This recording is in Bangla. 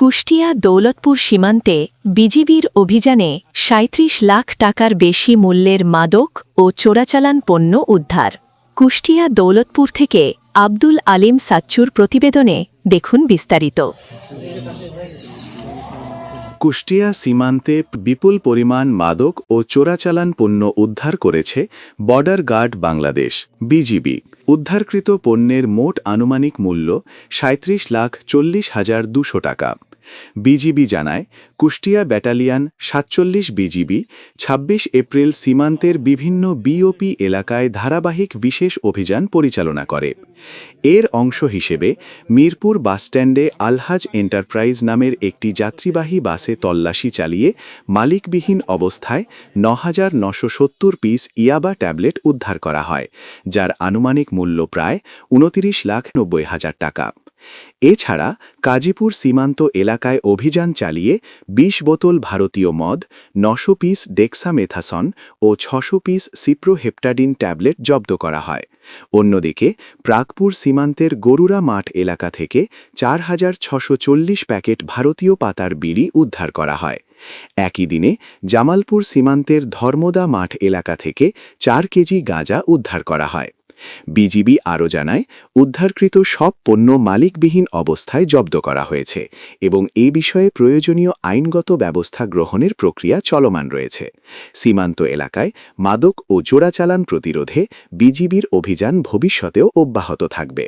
কুষ্টিয়া দৌলতপুর সীমান্তে বিজিবির অভিযানে ৩৭ লাখ টাকার বেশি মূল্যের মাদক ও চোরাচালান পণ্য উদ্ধার। কুষ্টিয়া দৌলতপুর থেকে আব্দুল আলিম সাচ্চুর প্রতিবেদনে দেখুন বিস্তারিত। কুষ্টিয়া সীমান্তে বিপুল পরিমাণ মাদক ও চোরাচালান পণ্য উদ্ধার করেছে বর্ডার গার্ড বাংলাদেশ বিজিবি। উদ্ধারকৃত পণ্যের মোট আনুমানিক মূল্য ৩৭,৪০,২০০ টাকা। বিজিবি জানায়, কুষ্টিয়া ব্যাটালিয়ন ৪৭ বিজিবি ২৬ এপ্রিল সীমান্তের বিভিন্ন বিওপি এলাকায় ধারাবাহিক বিশেষ অভিযান পরিচালনা করে। এর অংশ হিসেবে মিরপুর বাসস্ট্যান্ডে আলহাজ এন্টারপ্রাইজ নামের একটি যাত্রীবাহী বাসে তল্লাশি চালিয়ে মালিকবিহীন অবস্থায় ৯,৯৭০ পিস ইয়াবা ট্যাবলেট উদ্ধার করা হয়, যার আনুমানিক মূল্য প্রায় ২৯,৯০,০০০ টাকা। এছাড়া কাজীপুর সীমান্ত এলাকায় অভিযান চালিয়ে ২০ বোতল ভারতীয় মদ, ৯০০ পিস ডেক্সামেথাসন ও ৬০০ পিস সিপ্রোহেপটাডিন ট্যাবলেট জব্দ করা হয়। অন্যদিকে প্রাগপুর সীমান্তের গরুরা মাঠ এলাকা থেকে ৪,৬৪০ প্যাকেট ভারতীয় পাতার বিড়ি উদ্ধার করা হয়। একই দিনে জামালপুর সীমান্তের ধর্মদা মাঠ এলাকা থেকে ৪ কেজি গাঁজা উদ্ধার করা হয়। বিজিবি আরও জানায়, উদ্ধারকৃত সব পণ্য মালিকবিহীন অবস্থায় জব্দ করা হয়েছে এবং এ বিষয়ে প্রয়োজনীয় আইনগত ব্যবস্থা গ্রহণের প্রক্রিয়া চলমান রয়েছে। সীমান্ত এলাকায় মাদক ও চোরাচালান প্রতিরোধে বিজিবির অভিযান ভবিষ্যতেও অব্যাহত থাকবে।